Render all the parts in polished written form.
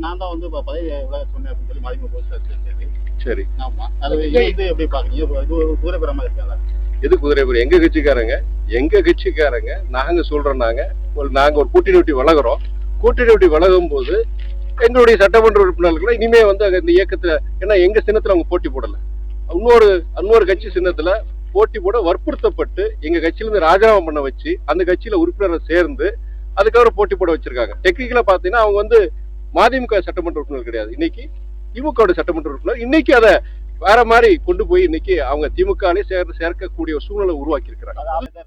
நான் தான் வந்து பதவி சொன்னேன் அப்படின்னு சொல்லி மதிமுக போஸ்ட். சரி, ஆமா, அது எப்படி பாக்குறீங்க? இது ஒரு குதிரை பெறமா இருக்காதா? எது குதிரை பேர்? எங்க கட்சிக்காரங்க நாங்க சொல்றோம். நாங்க ஒரு கூட்டணி ஒட்டி வளர்கிறோம். கூட்டணி ஒட்டி வளரும் போது எங்களுடைய சட்டமன்ற உறுப்பினர்களை இனிமே வந்து இந்த இயக்கத்துல, ஏன்னா எங்க சின்னத்துல அவங்க போட்டி போடல, இன்னொரு கட்சி சின்னத்துல போட்டி போட வற்புறுத்தப்பட்டு எங்க கட்சியிலிருந்து ராஜினாமா பண்ண வச்சு அந்த கட்சியில உறுப்பினரை சேர்ந்து அதுக்கப்புறம் போட்டி போட வச்சிருக்காங்க. டெக்னிக்கலா பாத்தீங்கன்னா அவங்க வந்து மதிமுக சட்டமன்ற உறுப்பினர் கிடையாது, இன்னைக்கு திமுக சட்டமன்ற உறுப்பினர். இன்னைக்கு அதை வேற மாதிரி கொண்டு போய் இன்னைக்கு அவங்க திமுகலே சேர்க்கக்கூடிய ஒரு சூழ்நிலை உருவாக்கி இருக்கிறாங்க.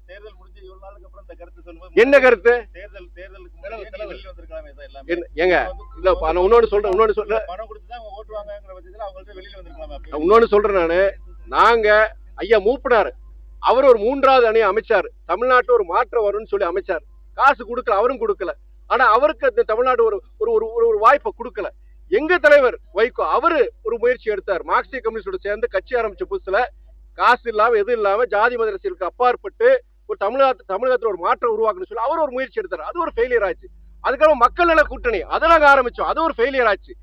தேர்தல் முடிஞ்சு இவ்வளவு நாளுக்கு அப்புறம் இந்த கருத்து சொல்லும்போது என்ன கருத்து? தேர்தலுக்கு வெளியில வந்திருக்கலாமே இதெல்லாம். ஏங்க இல்ல, நான் இன்னொன்னு சொல்றேன். பணம் கொடுத்துதான் அவங்க ஓட்டு வாங்குற பட்சத்துல அவங்கள்ட்ட வெளியில வந்திருக்கலாமே. இன்னொன்னு சொல்றேன் நாங்க ஐயா மூப்பினாரு, அவர் ஒரு 3வது அணியை அமைச்சாரு, தமிழ்நாட்டுல ஒரு மாற்றம் வரும்னு சொல்லி அமைச்சார். காசு கொடுக்கல, அவரும் கொடுக்கல. ஆனா அவருக்கு தமிழ்நாடு ஒரு வாய்ப்பை கொடுக்கல. எங்க தலைவர் வைகோ அவரு ஒரு முயற்சி எடுத்தார். மார்க்சிய கம்யூனிஸ்டோட சேர்ந்து கட்சி ஆரம்பிச்ச புதுசுல காசு இல்லாம எது இல்லாம ஜாதி மத அரசியலுக்கு அப்பாற்பட்டு ஒரு தமிழகத்துல ஒரு மாற்றம் உருவாக்கணும்னு சொல்லி அவர் ஒரு முயற்சி எடுத்தார். அது ஒரு ஃபெயிலியர் ஆச்சு. அதுக்கப்புறம் மக்கள் நல கூட்டணி அதை நாங்க ஆரம்பிச்சோம், அது ஒரு ஃபெயிலியர் ஆச்சு.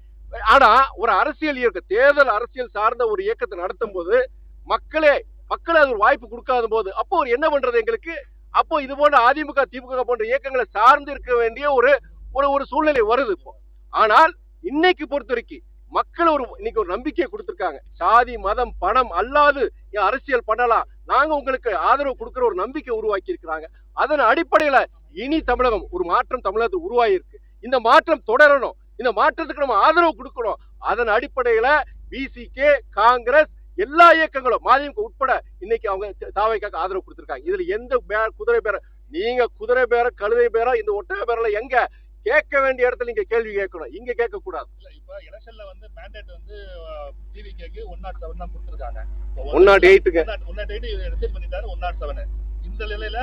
ஆனா ஒரு அரசியல் இயக்கம், தேர்தல் அரசியல் சார்ந்த ஒரு இயக்கத்தை நடத்தும் போது மக்களே அது ஒரு வாய்ப்பு கொடுக்காத போது அப்போ ஒரு என்ன பண்றது எங்களுக்கு? அப்போ இது போன்ற அதிமுக திமுக போன்ற இயக்கங்களை சார்ந்து இருக்க வேண்டிய ஒரு சூழ்நிலை வருது இப்போ. ஆனால் இன்னைக்கு பொறுத்த வரைக்கும் மக்கள் இன்னைக்கு ஒரு நம்பிக்கையை கொடுத்திருக்காங்க. சாதி மதம் பணம் அல்லாது அரசியல் பண்ணலாம், நாங்க உங்களுக்கு ஆதரவு கொடுக்கிற ஒரு நம்பிக்கை உருவாக்கி இருக்கிறாங்க. அதன் அடிப்படையில இனி தமிழகம் ஒரு மாற்றம் தமிழகத்தில் உருவாகி இருக்கு. இந்த மாற்றம் தொடரணும், இந்த மாற்றத்துக்கு நம்ம ஆதரவு கொடுக்கணும். அதன் அடிப்படையில பிசிகே, காங்கிரஸ், எல்லா இயக்கங்களும் மதிமுக உட்பட இன்னைக்கு அவங்க தாவைக்காக ஆதரவு கொடுத்திருக்காங்க. இதுல எந்த குதிரை பேர, நீங்க குதிரை பேர கழுதை பேரா இந்த ஒட்டக பேரல எங்க கேட்க வேண்டிய இடத்துல நீங்க கேள்வி கேட்கணும், இங்க கேட்க கூடாது. இப்ப எலெக்ஷன்ல வந்து மேண்டேட் வந்து டிவிகேக்கு 107 தான் கொடுத்திருக்காங்க. 108க்கு 108 ரிஜெக்ட் பண்ணிட்டாரு. 107 இந்த நிலையில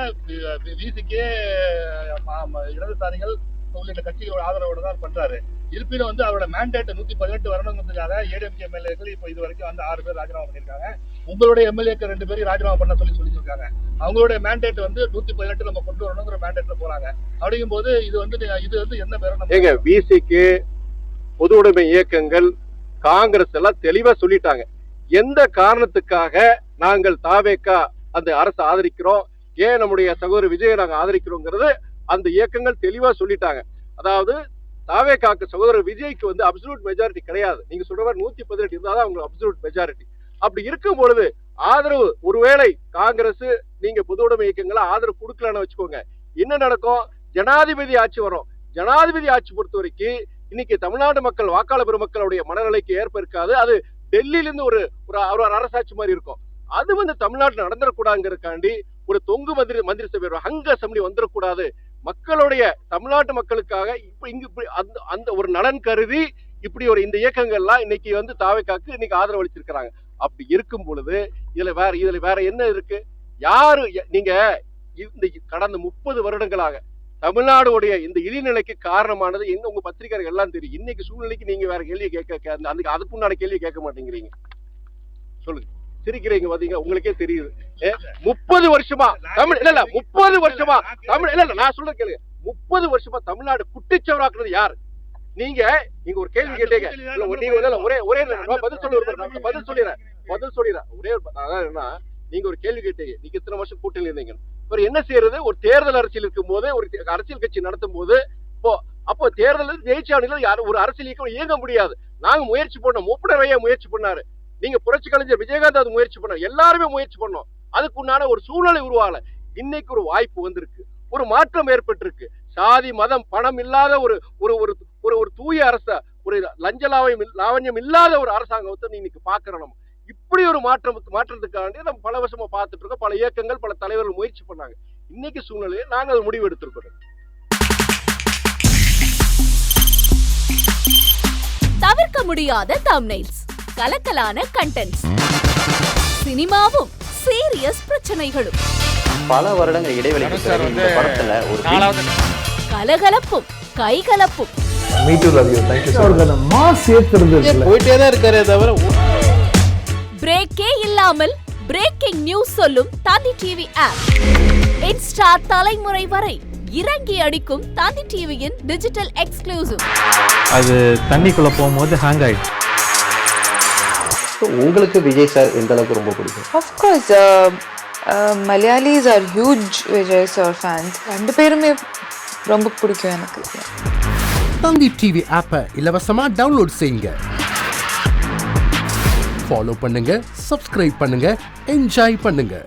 விசிகே இடதுசாரிகள் உள்ளிட்ட கட்சிகளோட ஆதரவோட தான் பண்றாரு. இருப்பினும் வந்து அவரோட மேண்டேட் 118 வரணுங்கிறதுக்காக ஏடிஎம்கே எம்எல்ஏக்கள் இப்போ இது வரைக்கும் வந்து 6 பேர் ராஜினாமா பண்ணிருக்காங்க. உங்களுடைய எம்எல்ஏக்கள் 2 பேரும் ராஜினாமா பண்ண சொல்லியிருக்காங்க. அவங்களுடைய மேண்டேட் வந்து 118 நம்ம கொண்டு வரணுங்கிற மேண்டேட்ல போறாங்க. அப்படிங்கும் போது இது வந்து என்ன பேரும் விசிகே, பொது உடைமை இயக்கங்கள், காங்கிரஸ் எல்லாம் தெளிவா சொல்லிட்டாங்க. எந்த காரணத்துக்காக நாங்கள் தாவேக்கா அந்த அரசு ஆதரிக்கிறோம், ஏன் நம்முடைய சகோதரர் விஜயை நாங்க ஆதரிக்கிறோங்கிறது அந்த இயக்கங்கள் தெளிவா சொல்லிட்டாங்க. அதாவது தாவேக்காக்கு சகோதரர் விஜய்க்கு வந்து அப்சல்யூட் மெஜாரிட்டி கிடையாது. நீங்க சொல்ற மாதிரி 118 இருந்தாதான் அவங்களுக்கு அப்சல்யூட் மெஜாரிட்டி. அப்படி இருக்கும் பொழுது ஆதரவு, ஒருவேளை காங்கிரஸ் நீங்க பொது உடைமை இயக்கங்களை ஆதரவு கொடுக்கலன்னு வச்சுக்கோங்க, என்ன நடக்கும்? ஜனாதிபதி ஆட்சி வரும். ஜனாதிபதி ஆட்சி பொறுத்த வரைக்கும் இன்னைக்கு தமிழ்நாடு மக்கள், வாக்காளர் பெருமக்களுடைய மனநிலைக்கு ஏற்ப இருக்காது. அது டெல்லியில இருந்து ஒரு அரசாட்சி மாதிரி இருக்கும். அது வந்து தமிழ்நாட்டில் நடந்துடக்கூடாதுங்கிறதுக்காண்டி ஒரு தொங்கு மந்திரி சபை ஹங்க அசம்பிளி வந்துடக்கூடாது, மக்களுடைய தமிழ்நாட்டு மக்களுக்காக அந்த ஒரு நலன் கருதி இப்படி இந்த இயக்கங்கள்லாம் இன்னைக்கு வந்து தாவேக்காக்கு இன்னைக்கு ஆதரவு அளிச்சிருக்கிறாங்க. அப்படி இருக்கும் பொழுது இதுல வேற என்ன இருக்கு? யாரு நீங்க இந்த கடந்த 30 வருடங்களாக தமிழ்நாடுடைய இந்த இழிநிலைக்கு காரணமானது எங்க? உங்க பத்திரிகைகள் எல்லாம் தெரியும். இன்னைக்கு சூழ்நிலைக்கு நீங்க வேற கேள்வி அதுக்குண்டான கேள்வி கேட்க மாட்டேங்கிறீங்க. சொல்லுங்க, சிரிக்கிறீங்க பாத்தீங்க, உங்களுக்கே தெரியுது. 30 வருஷமா தமிழ் இல்ல 30 வருஷமா தமிழ் இல்ல நான் சொல்ற கேளுங்க, 30 வருஷமா தமிழ்நாடு குட்டிச்சவராக்குறது யாரு? நீங்க ஒரு கேள்வி கேட்டீங்க, ஒரே பதில் சொல்லிடுறேன். ஒரே என்ன, நீங்க ஒரு கேள்வி கேட்டீங்க, நீங்க இத்தனை வருஷம் கூட்டணியில் இருந்தீங்க, என்ன செய்யறது? ஒரு தேர்தல் அரசியல் இருக்கும் போது, ஒரு அரசியல் கட்சி நடத்தும் போது, அப்போ தேர்தல் ஜெயிச்சாவணியில யாரும் ஒரு அரசியல் இயக்கம் இயங்க முடியாது. நாங்க முயற்சி பண்ணோம், மூப்பனரையா முயற்சி பண்ணாரு, நீங்க புரட்சி கலைஞர் விஜயகாந்த் அது முயற்சி பண்ண, எல்லாருமே முயற்சி பண்ணோம். அதுக்குண்டான ஒரு சூழ்நிலை உருவாகல. இன்னைக்கு ஒரு வாய்ப்பு வந்திருக்கு, ஒரு மாற்றம் ஏற்பட்டிருக்கு. சாதி மதம் பணம் இல்லாத ஒரு தூய அரச, ஒரு லஞ்ச லாவண்யம் இல்லாத ஒரு அரசாங்கத்தை இன்னைக்கு பாக்குறோம். நம்ம இப்படி ஒரு மாற்றத்துக்காண்டி நம்ம பல வருஷமா பார்த்துட்டு இருக்கோம். பல இயக்கங்கள், பல தலைவர்கள் முயற்சி பண்ணாங்க. இன்னைக்கு சூழ்நிலையை நாங்க அது முடிவு எடுத்திருக்கிறோம். தவிர்க்க முடியாத தம்ப்நெயில்ஸ், கலக்கலான கண்டென்ட்ஸ், சினிமாவும் சீரியஸ் பிரச்சனைகளும், பல வருடங்கள் இடைவெளிக்கு பிறகு இந்த படத்துல ஒரு கலகலப்பும் கைகலப்பும், பிரேக்கே இல்லாமல் பிரேக்கிங் நியூஸ் சொல்லும் தந்தி டிவி ஆப். இன்ஸ்டா தலைமுறை வரை இறங்கி அடிக்கும் தந்தி டிவியின் டிஜிட்டல் எக்ஸ்க்ளூசிவ். அது தண்ணிக்குள்ள போகும்போது ஹேங் ஆயிடுச்சு. உங்களுக்கு விஜய் சார் எந்த அளவுக்கு ரொம்ப பிடிக்கும்? Of course, Malayalis are huge Vijay sir fans. ரெண்டு பேருமே ரொம்ப பிடிக்கும் எனக்கு. தந்தி டிவி ஆப்பை இலவசமா டவுன்லோட் செய்யுங்க. ஃபாலோ பண்ணுங்க, சப்ஸ்கிரைப் பண்ணுங்க, என்ஜாய் பண்ணுங்க.